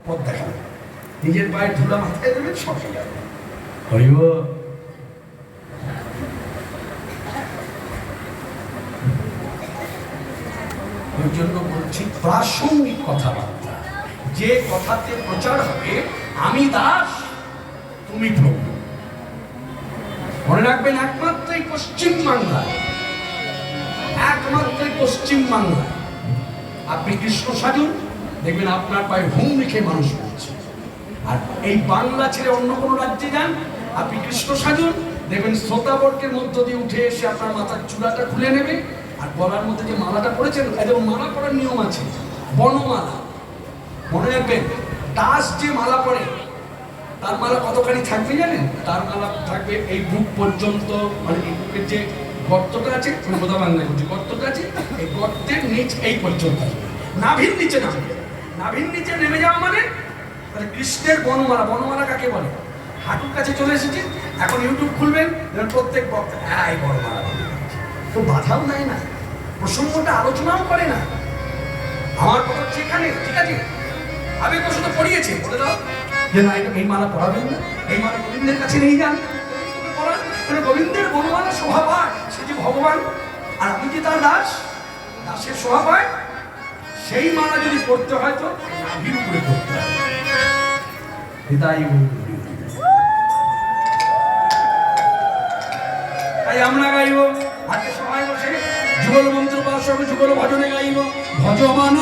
পথ দেখাবে, নিজের পায়ের ধুলা মাথায় দেবেন, সব হয়ে যাবে। হরিব ওই জন্য বলছি প্রাসঙ্গিক কথাবার্তা, যে কথাতে প্রচার হবে আমি দাস তুমি প্রভু। মনে রাখবেন একমাত্রই পশ্চিম বাংলায়, একমাত্রই পশ্চিম বাংলায় আপনি কৃষ্ণ সাজুন, দেখবেন আপনার পায়ে হুম লিখে মানুষ বলছে। আর এই বাংলা ছেড়ে অন্য কোনো রাজ্যে যান, আপনি কৃষ্ণ সাজুন, দেখবেন শ্রোতাবর্গের মধ্য দিয়ে উঠে এসে আপনার মাথার চূড়াটা খুলে নেবে, আর গলার মধ্যে যে মালাটা পড়েছেন, এবং মালা পরার নিয়ম আছে, বনমালা। মনে রাখবেন দাস যে মালা পরে তার মালা কতখানি থাকবে জানেন? তার মালা থাকবে এই বুক পর্যন্ত, মানে এই বুকের যে গর্তটা আছে, বোধা বাংলায় বলছি, গর্তটা আছে, এই গর্তের নিচ এই পর্যন্ত আসবে, নাভির নিচে নামবে। নাভির নিচে নেমে যাওয়া মানে কৃষ্ণের বনমালা। বনমালা কাকে বলে? হাঁটুর কাছে চলে এসেছে। এখন ইউটিউব খুলবেন, প্রত্যেক বক্তা এই বনমালা তো বাধাও দেয় না, প্রসঙ্গটা আলোচনাও করে না। আমার কথা যেখানে ঠিক আছে, আমি তো শুধু পড়িয়েছি, বলে দাও যে না এই মালা পড়াবেন না, এই মালা গোবিন্দের কাছে নিয়ে যান, গোবিন্দের বনমালা শোভা পায়, সে যে ভগবান আর আমি যে তার দাস, দাসের শোভা পায়। সেই মালা যদি পড়তে হয় তো নাভির উপরে পড়তে হয়। তাই আমরা গাইব আজকে সবাই বসে যুগল মন্ত্র পাশে যুগল ভজনে গাইব। ভজমান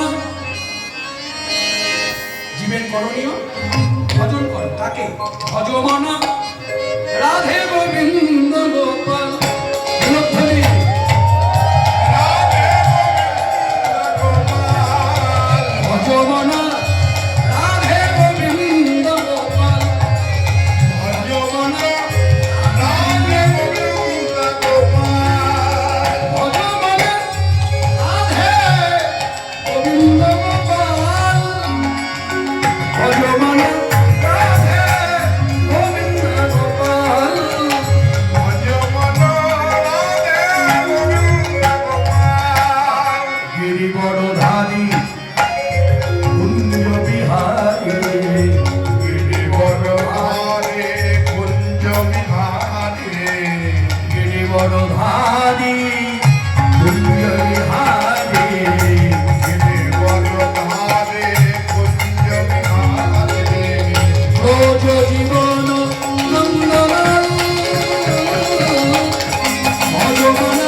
জীবের করণীয় ভজন কর, তাকে ভজমান রাধে গোবিন্দ গোপাল। ভজমান রাধে গোবিন্দ গোপাল, ভজমান রাধে গোবিন্দ গোপাল, ভজমান রাধে গোবিন্দ গোপাল, ভজমান রাধে গোবিন্দ গোপাল, ভজমান রাধে গোবিন্দ গোপাল। গিরিবরধারী কুঞ্জ বিহারী, গিরিবরধারী কুঞ্জ বিহারী, গিরিবরধারী কুঞ্জ বিহারী, গিরিবরধারী কুঞ্জ বিহারী। ব্রজ জীবন নন্দলাল, ভজমান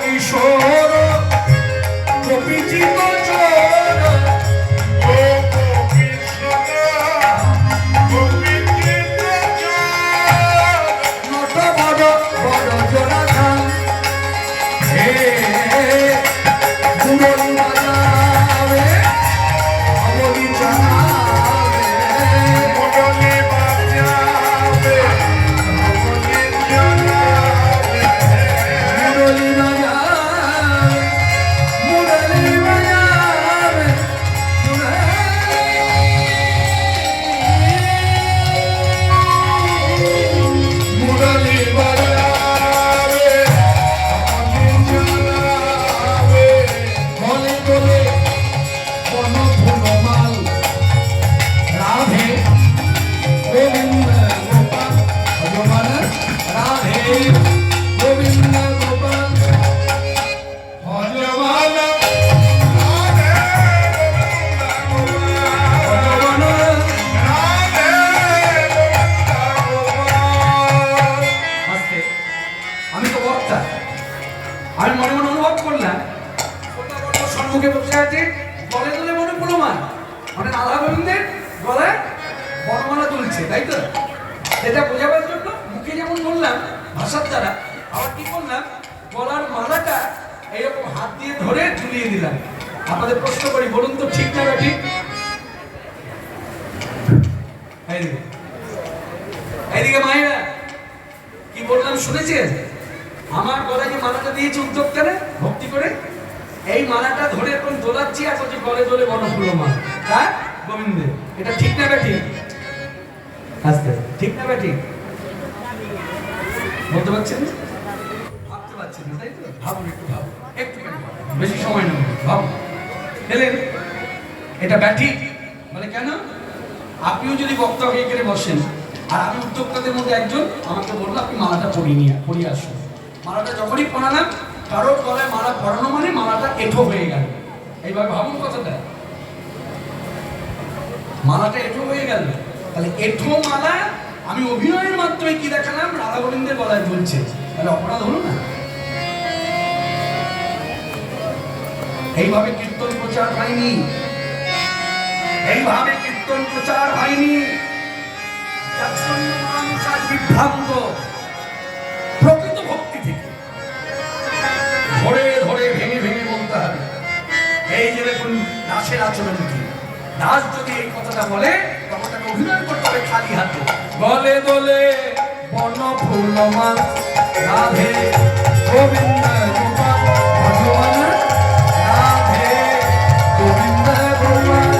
কিশোর গোপীজিত চোর, নট বড় বড় জোড়া খান, হে মুরলী বাজাবে অবলি জানাবে, মুরলী বাজাবে অবলি জানাবে, মুরলী বাজাবে মুরলী বাজাবে মুরলী বাজাবে অবলি জানাবে। গলে গলে বন ফুলমাল, রাধে গোবিন্দ গোপাল, ভজমান রাধে গোবিন্দ গোপাল, ভজমান রাধে গোবিন্দ গোপাল। আস্তে, আমি তো বক্তা, আমি মনে মনে অনুভব করলাম সম্মুখে বসে আছে, গলে গলে মনে ফুলমান, মানে রাধা গোবিন্দের গলায় বনমালা তুলছে, তাই তো? এটা বোঝাবার জন্য মুখে যেমন বললাম ভাষার দ্বারা, আবার কি করলাম, গলার মালাটা এইরকম হাত দিয়ে ধরে ঝুলিয়ে দিলাম। আপনাদের প্রশ্ন করি, বলুন তো ঠিক না ঠিক? এইদিকে এইদিকে মায়েরা, কি বললাম শুনেছেন? আমার গলায় যে মালাটা দিয়েছে উদ্যোক্তারা ভক্তি করে, এই মালাটা ধরে এখন দোলাচ্ছি, এখন যে গলে দোলে বনফুলো মালা, হ্যাঁ গোবিন্দে। এটা ঠিক না ব্যাটি? আস্তে ঠিক না ব্যাটি? বলতে পারছেন না? ভাবতে পারছেন না, তাই তো? ভাবুন, একটু ভাবুন, একটু বেশি সময় নেব, ভাবুন। এলেন, এটা ব্যাটি মানে কেন? আপনিও যদি বক্তা হয়ে এখানে বসেন, আর আমি উদ্যোক্তাদের মধ্যে একজন, আমাকে বললো আপনি মালাটা পরিয়ে আসুন। মালাটা যখনই পরালাম, কারোর গলায় মালা পরানো মানে মালাটা এঁঠো হয়ে গেল। এইভাবে ভাবুন কথাটা, মালাটা এঁঠো হয়ে গেল। তাহলে এঁঠো মালা আমি অভিনয়ের মাধ্যমে কি দেখালাম? রাধা গোবিন্দের গলায় ঝুলছে, তাহলে অপরাধ হলো না? এইভাবে কীর্তন প্রচার হয়নি, এইভাবে কীর্তন প্রচার হয়নি। যার জন্য মানুষ আজ বিভ্রান্ত। প্রকৃত ভক্তি থেকে ধরে ধরে ভেঙে ভেঙে বলতে হবে। এই যে দেখুন দাসের আচরণ কি, দাস যদি এই কথাটা বলে তখন তাকে অভিনয় করতে হবে খালি হাতে। গলে দোলে বন ফুল মান রাধে গোবিন্দ গোপাল ভগবান, রাধে গোবিন্দ গোপাল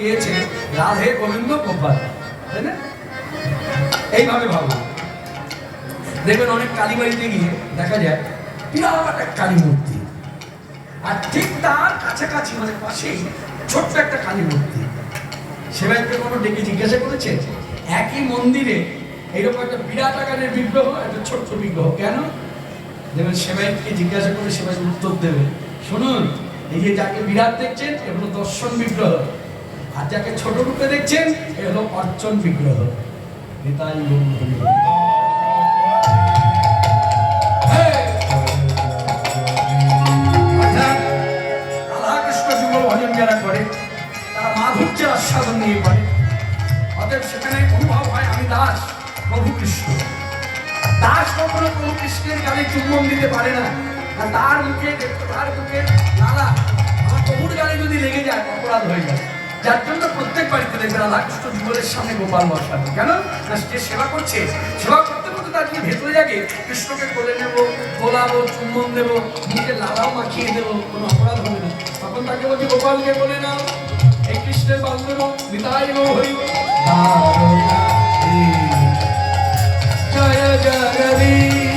গিয়েছে রাধে গোবিন্দ গোপাল, তাই না? এইভাবে ভাবো, দেখবেন অনেক কালী বাড়িতে গিয়ে দেখা যায় বিরাট এক কালী মূর্তি, আর ঠিক তার কাছাকাছি মানে পাশেই ছোট্ট একটা কালী মূর্তি। সেবাইকে কোনো ডেকে জিজ্ঞাসা করেছে একই মন্দিরে এইরকম একটা বিরাট আকারের বিগ্রহ, একটা ছোট্ট বিগ্রহ কেন? দেখবেন সেবাইকে জিজ্ঞাসা করে সেবাই উত্তর দেবে, শুনুন এই যে যাকে বিরাট দেখছেন এগুলো দর্শন বিগ্রহ, আর যাকে ছোট রূপে দেখছেন এ হলো অর্চন বিগ্রহ। নিতাই রাধাকৃষ্ণ যুগল ভজন যারা করে তারা মাধুর্যের আস্বাদন নিয়ে করে। অতএব সেখানে অনুভব হয় আমি দাস প্রভু কৃষ্ণ। দাস কখনো প্রভু কৃষ্ণের গানে চুম্বন দিতে পারে না, আর তার মুখে লালা আমার প্রভুর গানে যদি লেগে যায় অপরাধ হয়ে যায়। যার জন্য প্রত্যেক বাড়িতে দেখবেন রাধাকৃষ্ণ যুগলের সামনে গোপাল বসানো। কেন না যে সেবা করছে, সেবা করতে করতে তার কি ভেতরে জাগে কৃষ্ণকে কোলে নেবো, গোলাবো, চুম্বন দেবো, মুখে লালাও মাখিয়ে দেবো, কোনো অপরাধ হবে না। তখন তাকে বলছে গোপালকে বলে নাও এই কৃষ্ণের বান্ধব নিতাই হইব জয় জগদীশ।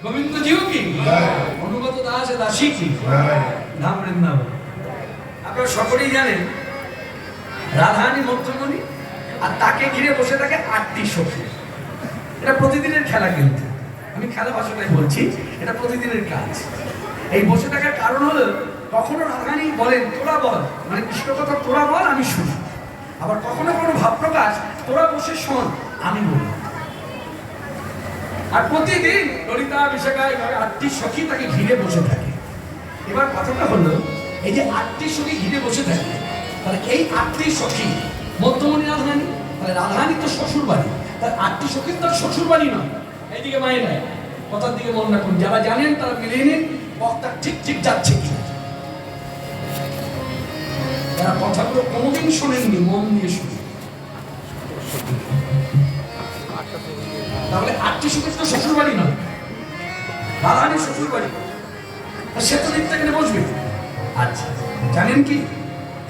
গোবিন্দজিও কি, অনুগত দাস দাসী কি, ধাম বৃন্দাবন। আপনারা সকলেই জানেন রাধারানী মধ্যমণি, আর তাকে ঘিরে বসে থাকে 8টি সখী। এটা প্রতিদিনের খেলা, কিন্তু আমি খেলা ভাষাটাই বলছি, এটা প্রতিদিনের কাজ। এই বসে থাকার কারণ হলো কখনো রাধারানী বলেন তোরা বল, মানে কৃষ্ণ কথা তোরা বল আমি শুনি, আবার কখনো কোনো ভাব প্রকাশ তোরা বসে শোন আমি বলি। আর প্রতিদিন ললিতা বিশাখা 8টি সখী তাকে ঘিরে বসে থাকে। এবার কথাটা হলো এই যে 8টি সখী ঘিরে বসে থাকে, তাহলে এই 8টি সখী মধ্যমণি রাধারানী, তাহলে রাধারানী তো শ্বশুর বাড়ি, তার 8টি সখীর তার শ্বশুর বাড়ি নয়। এইদিকে মায়ের কথার দিকে মন রাখুন, যারা জানেন তারা মিলিয়ে নিন বক্তা ঠিক ঠিক যাচ্ছে কিনা। যারা কথাগুলো কোনোদিন শোনেননি মন দিয়ে শুনে, তাহলে 8টি সখীর তো শ্বশুর বাড়ি নয়, রাধারানীর শ্বশুর বাড়ি, সে তো নিত্য এখানে বসবে। আচ্ছা জানেন কি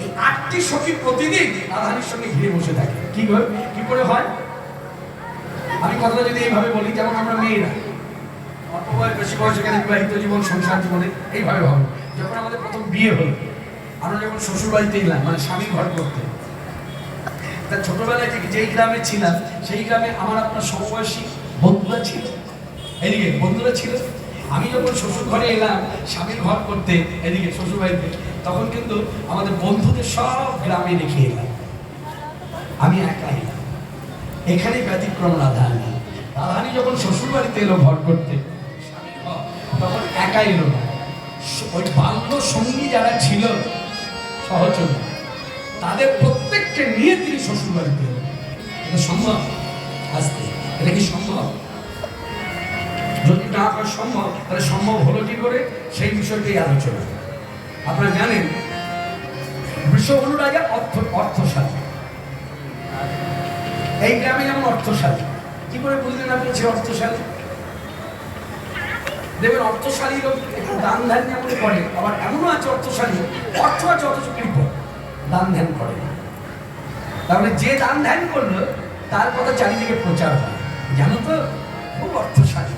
এই 8টি সখী প্রতিদিন রাধারানীর সঙ্গে ঘিরে বসে থাকে। কি করে হয় আমি কথাটা যদি এইভাবে বলি, যেমন আমরা মেয়েরা অল্প বয়স বেশি বয়স এখানে বিবাহিত জীবন সংসার জীবনে এইভাবে হবে। যখন আমাদের প্রথম বিয়ে হলো, আমরা যখন শ্বশুর বাড়িতে এলাম, মানে স্বামী ঘর করতে, তা ছোটবেলায় যেই গ্রামে ছিলাম সেই গ্রামে আমার আপনার সমবয়সী বন্ধুরা ছিল, এদিকে বন্ধুরা ছিল। আমি যখন শ্বশুর ঘরে এলাম স্বামীর ঘর করতে এদিকে শ্বশুর বাড়িতে, তখন কিন্তু আমাদের বন্ধুদের সব গ্রামে রেখে এলাম, আমি একা এলাম। এখানে ব্যতিক্রম রাধারানী। রাধারানী যখন শ্বশুর বাড়িতে এলো ঘর করতে, তখন একা এলো না, ওই বাল্য সঙ্গী যারা ছিল সহচরী তাদের প্রত্যেককে নিয়ে তিনি শ্বশুর বাড়িতে এলেন। এটা সম্ভব? আসতে এটা কি সম্ভব? যদি না হয় সম্ভব, তাহলে সম্ভব হলো কি করে সেই বিষয়টাই আলোচনা। আপনারা জানেন বৃষভানু রাজা অর্থশালী, এই গ্রামে যেমন অর্থশালী। কি করে বুঝলেন আপনি সে অর্থশালী? দেখবেন অর্থশালী লোক একটু দান ধ্যান যেমন করে, আবার এমনও আছে অর্থশালী অর্থ আছে অথচ কৃপণ, দান ধ্যান করে না। তাহলে যে দান ধ্যান করলো তার কথা চারিদিকে প্রচার হয়, জানো তো খুব অর্থশালী,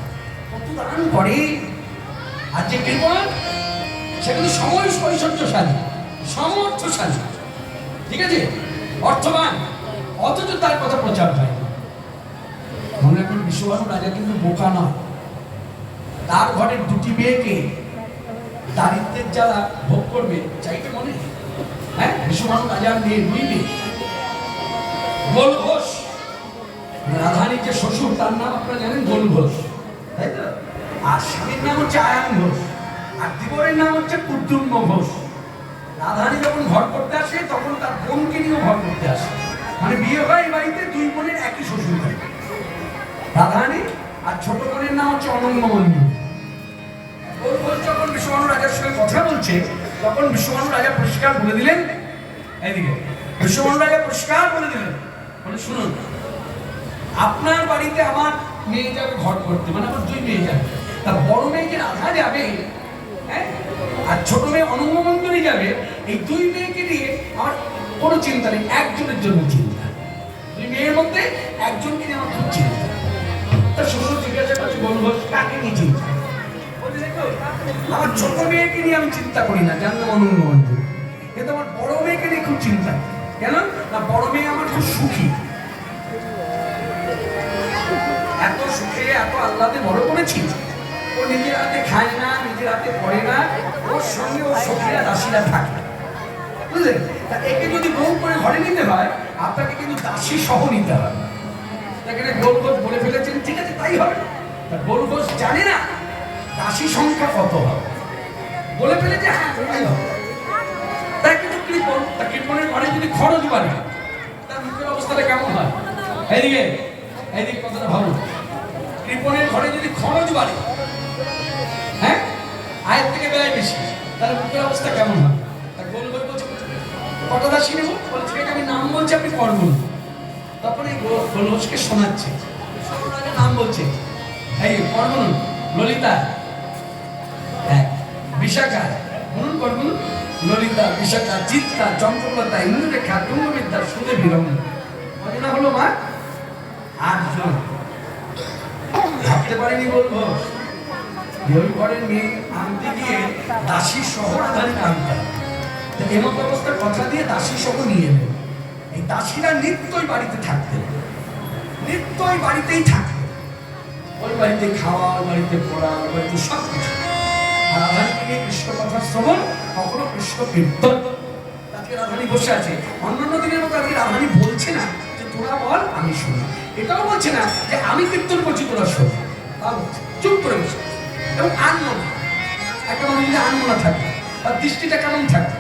কত দান করে। আর যে কৃপণ সে কিন্তু সময় ঐশ্বর্যশালী, সমর্থশালী, ঠিক আছে, অর্থবান, অথচ তার কথা প্রচার হয়। মনে রাখুন বৃষভানু রাজা কিন্তু বোকা নয়, তার ঘরের 2টি মেয়েকে দারিদ্রের জ্বালা ভোগ করবে চাইতে মনে। হ্যাঁ, বৃষভানু রাজার মেয়ে 2 মেয়ে, গোল ঘোষ, রাধারানীর যে শ্বশুর তার নাম আপনারা জানেন গোল ঘোষ, তাই তো? আর স্বামীর নাম হচ্ছে আয়ান ঘোষ, আর দিবরের নাম হচ্ছে কুদ্দুম্ব ঘোষ। রাধারানী যখন ঘর করতে আসে তখন তার বোনকে নিয়েও ঘর করতে আসে, মানে বিয়ে হয় এই বাড়িতে 2 বোনের একই শ্বশুর বাড়ি, রাধারানী আর ছোট বোনের নাম হচ্ছে অনঙ্গমঞ্জু। গোল ঘোষ যখন বৃষভানু রাজার সঙ্গে কথা বলছে তখন বৃষভানু রাজা পরিষ্কার বলে দিলেন, এইদিকে বৃষভানু রাজা পরিষ্কার বলে দিলেন, বলে শুনুন আপনার বাড়িতে আমার মেয়ে যাবে ঘর করতে, মানে আমার 2 মেয়ে যাবে, তা বড় মেয়েকে রাধা যাবে, হ্যাঁ, আর ছোট মেয়ে অনঙ্গমঞ্জুরি যাবে, এই 2 মেয়েকে নিয়ে আমার কোনো চিন্তা নেই, একজনের জন্য চিন্তা, 2 মেয়ের মধ্যে একজনকে নিয়ে আমার খুব চিন্তা। তার শ্বশুর জিজ্ঞাসা করছে গোল ঘোষ কাকে নিয়ে চিন্তা? বলছে দেখো আমার ছোট মেয়েকে নিয়ে আমি চিন্তা করি না, জানলাম অনঙ্গমঞ্জুরি, কিন্তু আমার বড় মেয়েকে নিয়ে খুব চিন্তা। কেন না, বড় মেয়ে আমার খুব সুখী, এত সুখে এত আহ্লাদে বড় করেছি, ও নিজের হাতে খায় না, নিজের হাতে পড়ে না, ওর সঙ্গে ওর সখীরা দাসীরা থাকে, বুঝলেন? তা একে যদি বউ করে ঘরে নিতে হয় আপনাকে কিন্তু দাসী সহ নিতে হবে। এখানে গোল ঘোষ বলে ফেলেছেন, ঠিক আছে তাই হবে। তা গোল ঘোষ জানে না দাসী সংখ্যা কত হবে, বলে ফেলেছে হ্যাঁ তাই হবে। তাই কিন্তু কৃপণ, তা কৃপণের ঘরে যদি খরচ বাড়ে তার মুখের অবস্থাটা কেমন হয়? এইদিকে এইদিকে কথাটা ভাবুন, কৃপণের ঘরে যদি খরচ বাড়ে, হ্যাঁ, আয়ের থেকে ব্যয় বেশি, তাহলে মুখের অবস্থা কেমন হয়? তা গোল ঘোষ বলছে কত দাসী নেব, বলছে আমি নাম বলছি আপনি কর বলুন। তারপরে গোল ঘোষকে শোনাচ্ছে, নাম বলছে, এই কর বলুন, ললিতা, হ্যাঁ, বিশাখা, বলুন কর বলুন, ললিতা, বিশাখা, চিত্রা, চন্দ্রলতা, ইন্দ্ররেখা, তুঙ্গবিদ্যা, সুদেবী, রমণ। কয়জনা হলো মা? 8 জন। ভাবতে পারিনি গোল ঘোষ, যে ওই ঘরের মেয়ে আনতে গিয়ে দাসী সহ রাধারী আনতে, এমন অবস্থার কথা দিয়ে দাসী সহ নিয়ে এলেন। এই দাসীরা নিত্যই বাড়িতে থাকতেন, নিত্যই বাড়িতেই থাকতেন, ওই বাড়িতে খাওয়া, ওই বাড়িতে পড়া, ওই বাড়িতে সব কিছু। আর রাধারীকে নিয়ে কৃষ্ণ কথা শ্রবণ, কখনো কৃষ্ণ কীর্তন। আজকে রাধারী বসে আছে, অন্যান্য দিনের মতো আজকে রাধারী বলছে না যে তোরা বল আমি শুনি, এটাও বলছে না যে আমি কীর্তন করছি তোরা শোন, তা বলছে চুপ করে বসে। এবং আনমনা, একটা মানুষ যদি আনমনা থাকে তার দৃষ্টিটা কেমন থাকে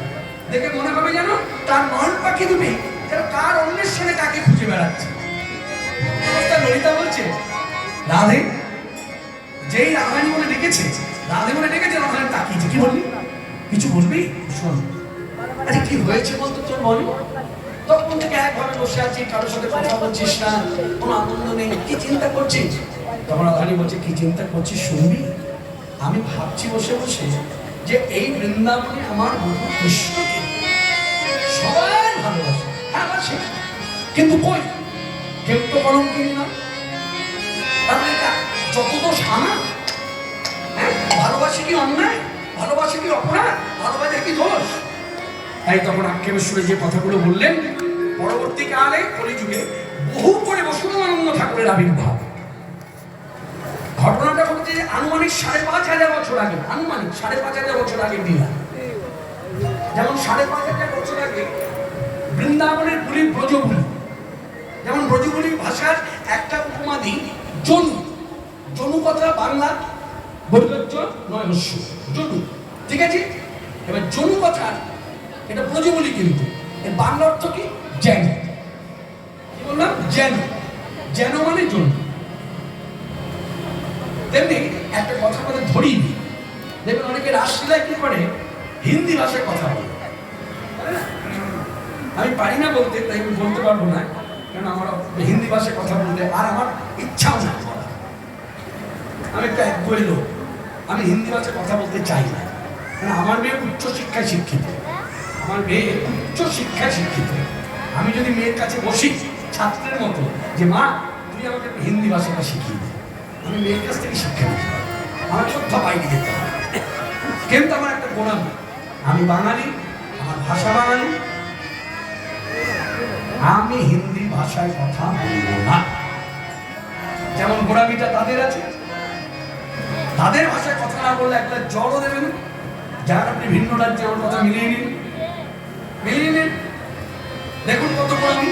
দেখে মনে হবে যেন তার নয়ন পাখি দুটি যেন কার অন্যের সঙ্গে তাকে খুঁজে বেড়াচ্ছে। ললিতা বলছে রাধে, যেই রাধারানী বলে ডেকেছে, রাধে বলে ডেকেছে, রাধারানী তাকিয়েছে। কি বলবি? কিছু বলবি? শোন, আচ্ছা কি হয়েছে বলতো তোর বলি। তখন থেকে একভাবে বসে আছি, কারোর সাথে কথা বলছিস না, কোনো আনন্দ নেই, কি চিন্তা করছিস? তখন রাধারানী বলছে কি চিন্তা করছিস শুনবি? আমি ভাবছি বসে বসে যে এই বৃন্দাবনে আমার বধূ কৃষ্ণকে সবাই ভালোবাসে, হ্যাঁ বাসে, কিন্তু কই কেউ তো কলঙ্কিনী না। তাহলে যত দোষ আমার, হ্যাঁ ভালোবাসি কি অন্যায়, ভালোবাসি কি অপরাধ, ভালোবাসে কি দোষ? তাই তখন আক্ষেপের সুরে যে কথাগুলো বললেন, পরবর্তীকালে কলিযুগে বহু পরে বসুদেবানন্দ ঠাকুরের আবির্ভাব। ঘটনাটা ঘটেছে যে আনুমানিক ৫,৫০০ বছর আগে, আনুমানিক ৫,৫০০ বছর আগে দিয়া, যেমন ৫,৫০০ বছর আগে বৃন্দাবনের বুলি ব্রজবুলি, যেমন ব্রজবুলি ভাষার একটা উপমাদি জনু, জনু কথা বাংলা বৈগজ্য নয় হস্য, জনু, ঠিক আছে? এবার জনু কথা এটা ব্রজবুলি, কিন্তু এর বাংলা অর্থ কি? যেন। কি বললাম? যেন, যেন মানে জনু। তেমনি একটা কথা বলে ধরি, দেখবেন অনেকে রাসলীলায় কি করে হিন্দি ভাষায় কথা বলে। আমি পারি না বলতে, তাই আমি বলতে পারবো না, কারণ আমার হিন্দি ভাষায় কথা বলতে আর আমার ইচ্ছাও না। আমি একটা এক বই লোক, আমি হিন্দি ভাষায় কথা বলতে চাই না, কারণ আমার মেয়ে উচ্চ শিক্ষায় শিক্ষিত, আমার মেয়ে উচ্চ শিক্ষায় শিক্ষিত। আমি যদি মেয়ের কাছে বসি ছাত্রের মতো যে মা তুই আমাকে হিন্দি ভাষাটা শিখিয়ে দে, আমি মেয়ের কাছ থেকে শিক্ষা নিতে পারি, আমার কোথাও বাইরে যেতে হবে। কিন্তু আমার একটা গোড়া, আমি বাঙালি, আমার ভাষা বাঙালি, আমি হিন্দি ভাষায় কথা বলবো না। যেমন গোড়ামিটা তাদের আছে, তাদের ভাষায় কথা না বললে একটা জড়ও দেবেন। যার আপনি ভিন্ন রাজ্যে আমার কথা মিলিয়ে নিন, মিলিয়ে নিন, দেখুন কত গোড়ামি।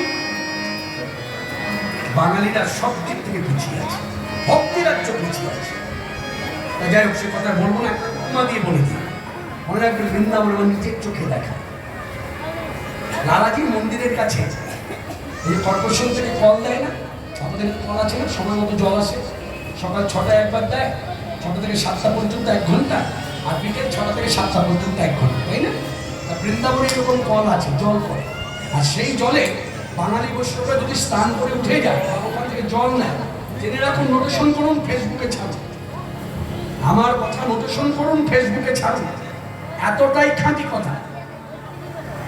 বাঙালিরা সব দিক থেকে পিছিয়ে আছে, ভক্তি রাজ্য পিছিয়ে আছে। যাই হোক, সে কথা বলবো না, একটা উপমা দিয়ে বলে দিই। মনে রাখবেন বৃন্দাবন আমার নিজের চোখে দেখা। লালাজি মন্দিরের কাছে এই কর্পোরেশন থেকে কল দেয় না, আমাদের কল আছে না, সময় মতো জল আসে, সকাল 6টায় একবার দেয়, 6টা থেকে 7টা পর্যন্ত 1 ঘন্টা, আর বিকেল 6টা থেকে 7টা পর্যন্ত 1 ঘন্টা, তাই না? বৃন্দাবনে এরকম কল আছে, জল পড়ে, আর সেই জলে বাঙালি বৈষ্ণবরা যদি স্নান করে উঠে যায় ওখান থেকে জল নেয়। জেনে রাখুন, নোটেশন করুন, ফেসবুকে ছাড়ুন, আমার কথা নোটেশন করুন, ফেসবুকে ছাড়ুন, এতটাই খাঁটি কথা।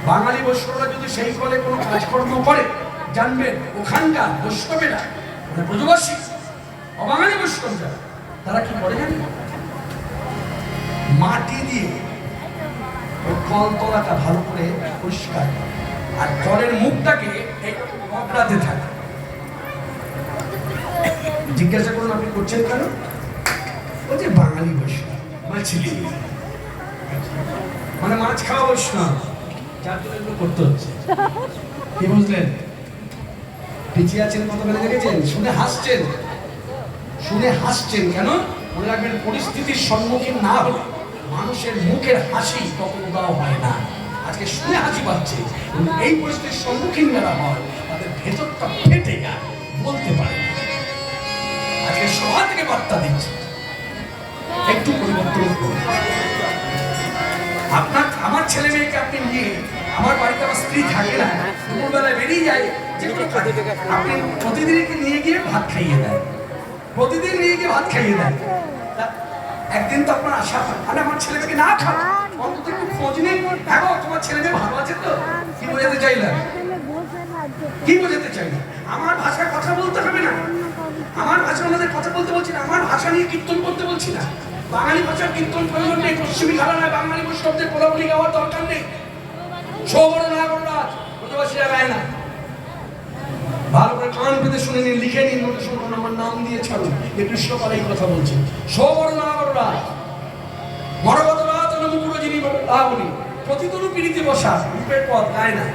বাঙালি বৈষ্ণবরা যদি সেই কলে কোনো কাজকর্ম করে, জানবেন ওখানকার বৈষ্ণবেরা, মানে ব্রজবাসী অবাঙালি বৈষ্ণব যারা, তারা কি করে জানেন? মাটি দিয়ে ওই কল তলাটা ভালো করে পরিষ্কার করে, আর জলের মুখটাকে অপরাধে থাকে। জিজ্ঞাসা করুন আপনি করছেন কেন? ও যে বাঙালি বৈষ্ণব, মাছলি, মানে মাছ খাওয়া বৈষ্ণব, যার জন্য এগুলো করতে হচ্ছে। কি বুঝলেন? পিছিয়ে আছেন কত বেলা দেখেছেন? শুনে হাসছেন, শুনে হাসছেন কেন? মনে রাখবেন, পরিস্থিতির সম্মুখীন না হলে মানুষের মুখের হাসি কখনো দেওয়া হয় না। আজকে শুনে হাসি পাচ্ছে, এই পরিস্থিতির সম্মুখীন যারা হয় তাদের ভেতরটা ফেটে যায়, বলতে পারে না। আজকে সভা থেকে বার্তা দিচ্ছে, একটু পরিবর্তন করুন। আপনার, আমার ছেলে মেয়েকে আপনি নিয়ে, আমার বাড়িতে আমার স্ত্রী থাকে না, দুপুরবেলায় বেরিয়ে যায়, আপনি প্রতিদিনকে নিয়ে গিয়ে ভাত খাইয়ে দেন, প্রতিদিন নিয়ে গিয়ে ভাত খাইয়ে দেন। একদিন তো আপনার আশা হয়, আরে আমার ছেলে মেয়েকে না খাওয়া, অন্তত একটু খোঁজ নেই, হ্যাঁ তোমার ছেলে মেয়ে ভালো আছে তো? কি বোঝাতে চাইলাম? কি বোঝাতে চাইলাম? আমার ভাষায় কথা বলতে হবে না, আমার ভাষা ওনাদের কথা বলতে বলছি না, আমার ভাষা নিয়ে কীর্তন করতে বলছি না, বাঙালি ভাষার কীর্তন প্রয়োজন নেই, পশ্চিমী ঘরানায় বাঙালি বৈষ্ণবদের কোলাবলি গাওয়ার দরকার নেই। সৌবর নাগররাজ ব্রজবাসীরা গায় না। ভালো করে কান পেতে শুনে নিন, লিখে নিন, নোটেশন করুন, আমার নাম দিয়ে ছাড়ুন, যে কৃষ্ণপাল এই কথা বলছে। সৌবর নাগররাজ মরগত রাজ মুকুর যিনি লাবণী প্রতিতরু পিড়িতে বসা রূপের পথ গায় না।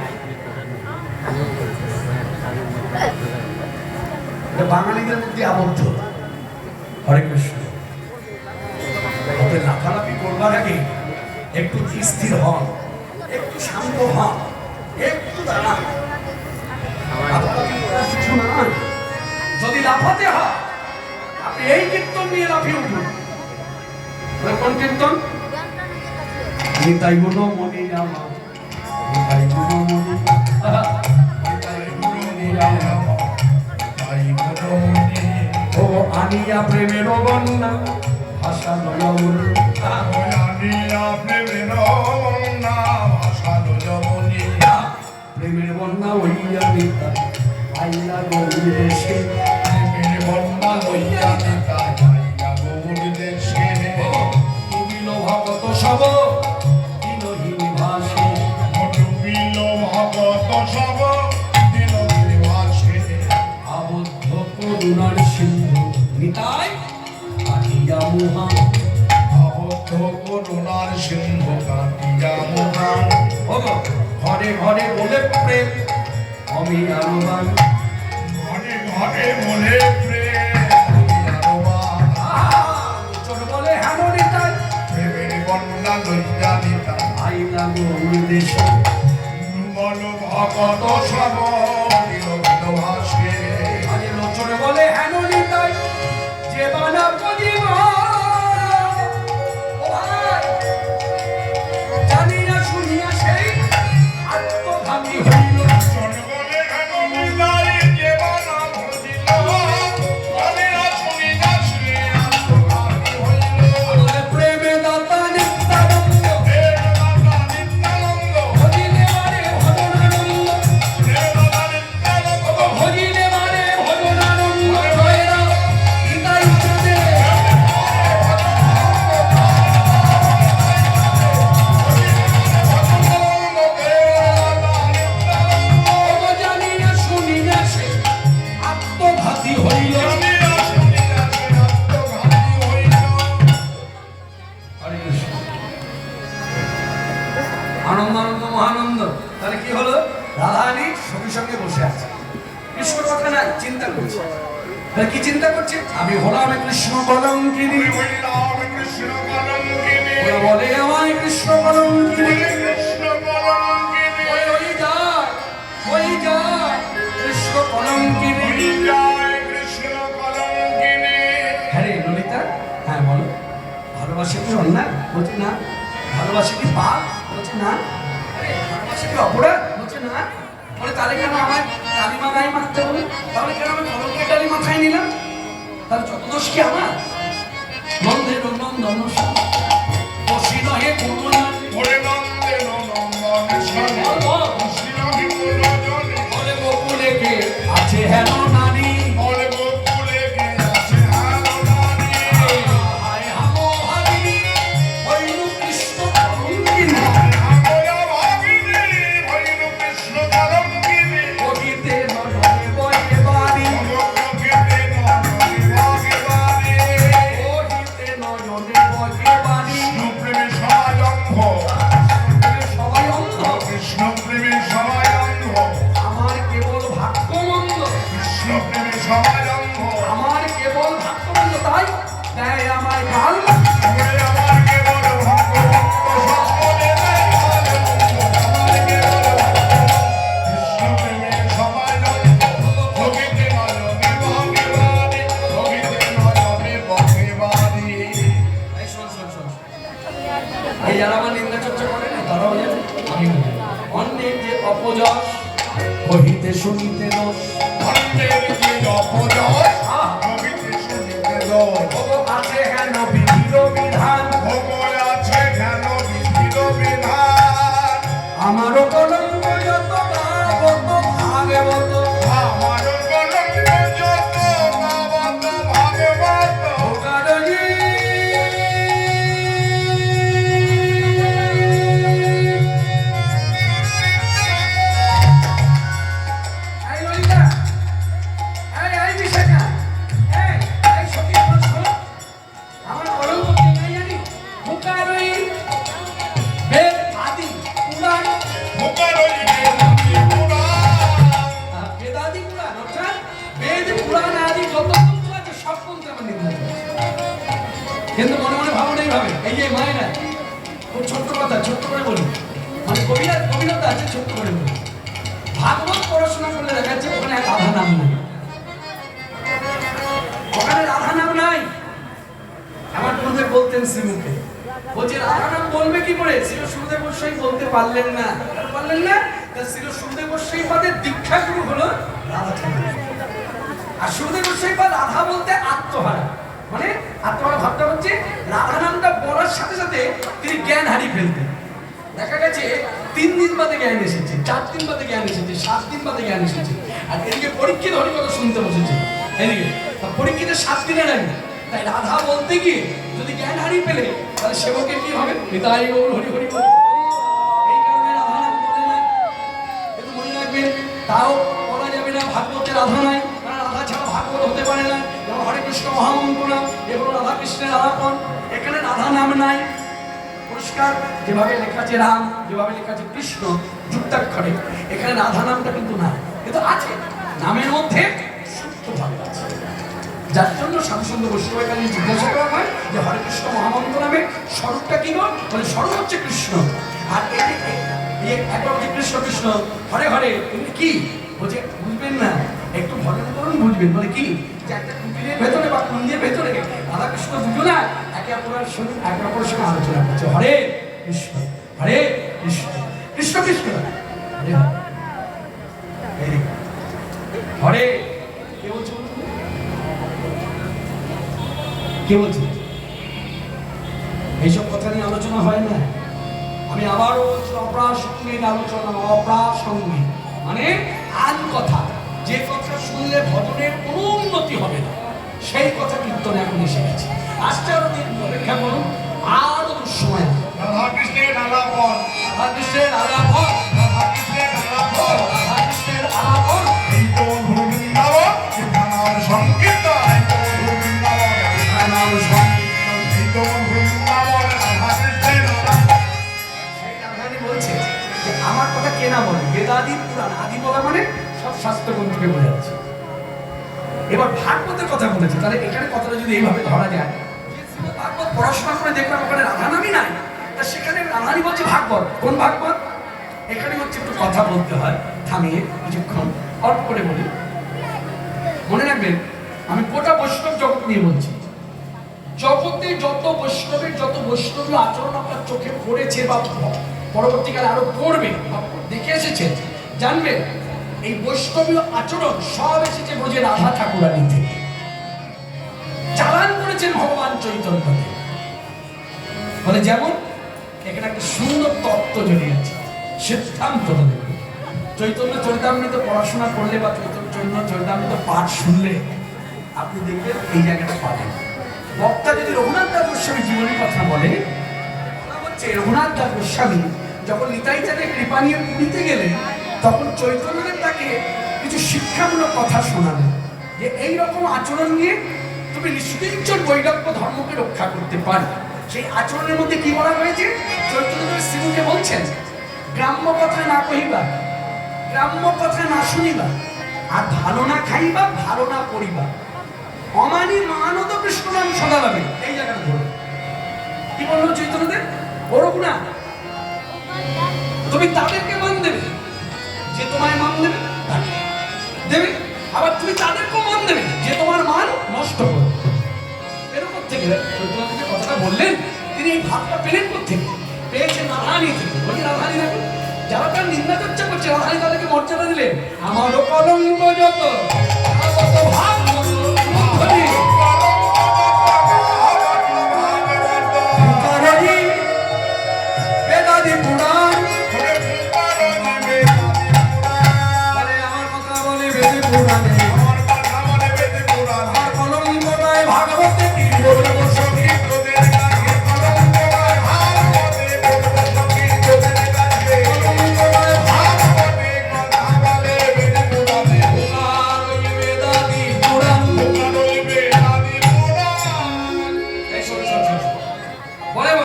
বাঙালিদের মধ্যে আবদ্ধ। হরে কৃষ্ণ। ওদের লাফালাফি করবার আগে একটু স্থির হন, একটু শান্ত হন, একটু দাঁড়ান। কিছু না, যদি লাফাতে হয় আপনি এই কীর্তন নিয়ে লাফিয়ে উঠুন। কোন কীর্তন? নিতাই গুণ মনি রামা, নিতাই গুণ মনি, নিতাই গুণ মনি রামা, নিতাই গুণ মনি। ও আনিয়া প্রেমের বন্যা ভাষা নয়মনি, আনিয়া প্রেমের বন্যা ভাষা নয়মনি। প্রেমের বন্যা হইয়া নিতা আইলা গৌর দেশে, প্রেমের বন্যা হইয়া নিতা আইলা গৌর দেশে। ডুবিল ভগত সব দিনহীন ভাসে, ডুবিল ভগত সব দিনহীন ভাসে। আবদ্ধ করুণার সিন্ধু নিতাই কাটিয়া মোহা, আবদ্ধ করুণার সিন্ধু কাটিয়া মোহা। ঘরে ঘরে বলে প্রেম আমি আরবান, ঘরে ঘরে বলে প্রেম আমি আরবান। চোর বলে হেন নিতাই প্রেমের বন্যা লইয়া নিতাই আইলা গৌর দেশে। বল ভগত সব দিনহীন ভাসে। আরে লোচন বলে হেন নিতাই যে বানা পদিমা, জানি না শুনিয়া সেই আত্মঘাতী হইল। আনন্দ আনন্দ মহানন্দ। তাহলে কি হলো? রাধারানী সঙ্গে সঙ্গে বসে আছে, কৃষ্ণ কথা নাই, চিন্তা করছে। তাহলে কি চিন্তা করছে? আমি হলাম কৃষ্ণ কলঙ্কিনী, বলে আমায় কৃষ্ণ কলঙ্কিনী। ওই যায়, ওই যায় কৃষ্ণ কলঙ্কিনী। হ্যাঁ রে ললিতা, হ্যাঁ বলো। ভালোবাসা কি অন্যায়? বলছে না। ভালোবাসা কি পাপ? বলছে না। ভালোবাসা কি অপরাধ? বলছে না। বলে তাহলে কেন আমার কালিমা গায়ে মারতে হবে? তাহলে কেন আমি কলঙ্কের ডালি মাথায় নিলাম? তাহলে যত দোষ কি আমার? নন্দের নন্দন বসি নহে করুণা, বলে বকুলে কে আছে হেন নারী, আমার কেবল ভাগ্যমন্দ, তাই তাই আমার গাল এই যারা আমার নিন্দা চর্চা করে না তারাও জানে আমি অন্যের যে অপযশ কহিতে শুনিতে দোষ, অন্যের যে অপযশ কহিতে শুনিতে দোষ। আছে হেন বিধির বিধান, আছে হেন বিধির বিধান। আমারও কলঙ্ক যত গাবত ভাগবত, আমারও কলঙ্ক যত গাবত ভাগবত। কারণী কিন্তু মনে মনে ভাবুন এইভাবে, এই যে মায়েরা, খুব ছোট্ট কথা, ছোট্ট করে বলি, মানে কবিতা আছে, ছোট্ট করে বলি। ভাগবত পড়াশোনা করলে দেখা যাচ্ছে ওখানে রাধা নাম নাই, ওখানে রাধা নাম নাই। আমার গুরুদেব বলতেন শ্রীমুখে, বলছে রাধা নাম বলবে কি করে? শ্রী সুরদেব গোস্বামী বলতে পারলেন না, পারলেন না। শ্রী সুরদেব গোস্বামী পাদের দীক্ষা গুরু হলো রাধা ঠাকুর। আর সুরদেব গোস্বামী পাদ রাধা বলতে আত্মহারা, মানে আত্মহারা ভাবটা হচ্ছে রাধা নামটা বলার সাথে সাথে তিনি জ্ঞান হারিয়ে ফেলতেন। দেখা গেছে 3 দিন বাদে জ্ঞান এসেছে, 4 দিন বাদে জ্ঞান এসেছে, 7 দিন বাদে জ্ঞান এসেছে। আর এদিকে পরীক্ষিত হরিকথা শুনতে বসেছে, এদিকে পরীক্ষিত 7 দিনের আগে। তাই রাধা বলতে গিয়ে যদি জ্ঞান হারিয়ে ফেলে তাহলে সেবকের কি হবে? নিতাই গৌর হরি হরি বল। এই কারণে রাধা নাম বলে না, কিন্তু মনে রাখবেন তাও বলা যাবে না ভাগবতে রাধা নাই, কারণ রাধা ছাড়া ভাগবত হতে পারে না। যেমন হরে কৃষ্ণ মহামন্ত্র নাম, এগুলো রাধা কৃষ্ণের আলাপন, এখানে রাধা নাম নাই। পরিষ্কার যেভাবে লেখা আছে রাম, যেভাবে লেখা আছে কৃষ্ণ যুক্তাক্ষরে, এখানে রাধা নামটা কিন্তু নাই, কিন্তু আছে নামের মধ্যে সূক্ষ্মভাবে আছে। যার জন্য সাধুসন্ত বৈষ্ণবের কাছে জিজ্ঞাসা করা হয় যে হরে কৃষ্ণ মহামন্ত্র নামে স্বরূপটা কি বল? বলে স্বরূপ হচ্ছে কৃষ্ণ। আর একবার বলছে কৃষ্ণ কৃষ্ণ হরে হরে, এগুলি কি বলছে বুঝবেন না, একটু ভজন করুন বুঝবেন। বলে কি? যে একটা কুটিরের ভেতরে বা কুঞ্জের ভেতরে রাধা কৃষ্ণ দুটো না একে অপরের সঙ্গে আলোচনা করছে, হরে কৃষ্ণ হরে কৃষ্ণ কৃষ্ণ কৃষ্ণ হরে হরে। কে বলছে? কে বলছে? এইসব কথা নিয়ে আলোচনা হয় না। আমি আবারও বলছি অপ্রাসঙ্গিক আলোচনা, অপ্রাসঙ্গিক মানে আন কথা, যে কথা শুনলে ভজনের কোনো উন্নতি হবে না, সেই কথা কীর্তনে এখন এসে গেছে। আজকে আরো দিন অপেক্ষা করুন, আরো সময়। রাধা কৃষ্ণের আলাপন, রাধা কৃষ্ণের আলাপন, রাধা কৃষ্ণের আলাপন, রাধা কৃষ্ণের আলাপন, এই তো বৃন্দাবন, নাম সংকীর্তন, এই তো বৃন্দাবন, নাম সংকীর্তন, এই তো বৃন্দাবন, রাধা কৃষ্ণের আলাপন। সেই রাধারানী বলছে যে আমার কথা কে না বলে? বেদাদি পুরাণ, আদি বলা মানে সব শাস্ত্র গ্রন্থকে বোঝা যাচ্ছে। এবার ভাগবতের কথা বলেছে, তাহলে এখানে কথাটা যদি এইভাবে ধরা যায়, ভাগবত পড়াশোনা করে দেখলাম ওখানে রাধা নামই নাই, তা সেখানে রাধারই বলছে ভাগবত। কোন ভাগবত? এখানে হচ্ছে একটু কথা বলতে হয়, থামিয়ে কিছুক্ষণ অল্প করে বলি। মনে রাখবেন আমি গোটা বৈষ্ণব জগৎ নিয়ে বলছি। জগতে যত বৈষ্ণবের যত বৈষ্ণবীয় আচরণ আপনার চোখে পড়েছে বা পরবর্তীকালে আরো পড়বে, দেখে এসেছেন, জানবেন এই বৈষ্ণবীয় আচরণ সব এসেছে বোঝে রাধা ঠাকুরানী থেকে, চালান করেছেন ভগবান চৈতন্য। বলে যেমন এখানে একটা সুন্দর তত্ত্ব জড়িয়ে আছে, সিদ্ধান্তটা দেখুন। চৈতন্য চরিতামৃত পড়াশোনা করলে বা চৈতন্য চরিতামৃত পাঠ শুনলে আপনি দেখবেন এই জায়গাটা পাবেন। বক্তা যদি রঘুনাথ দাস গোস্বামী জীবনের কথা বলে, হচ্ছে রঘুনাথ দাস গোস্বামী যখন নিতাই চাঁদের কৃপা নিয়ে পুরীতে গেলেন, তখন চৈতন্যদেব তাকে কিছু শিক্ষামূলক কথা শোনালেন যে এইরকম আচরণ নিয়ে তুমি নিষ্কিঞ্চন বৈরাগ্য ধর্মকে রক্ষা করতে পারো। সেই আচরণের মধ্যে কি বলা হয়েছে? চৈতন্যদেব শ্রীমুখে বলছেন, গ্রাম্য কথা না কহিবা, গ্রাম্য কথা না শুনিবা, আর ভালো না খাইবা, ভালো না পড়িবা, অমানি মানদ কৃষ্ণ নাম সদা লাভে। এই জায়গাটা ধরো কি বললো চৈতন্যদেব? ওরকম না, তুমি তাদেরকে মান দেবে যে তোমায় মান দেবে দেবে, আবার তুমি তাদেরকেও মান দেবে যে তোমার মান নষ্ট করবে। এরকম থেকে চৈতন্যদেব কথাটা বললেন, তিনি এই ভাবটা পেলেন কোথেকে? পেয়েছেন রাধারানী থেকে। বলি রাধারানী দেখুন, যারা তার নিন্দা চর্চা করছে রাধারানী তাদেরকে মর্যাদা দিলেন। আমারও কলঙ্ক যত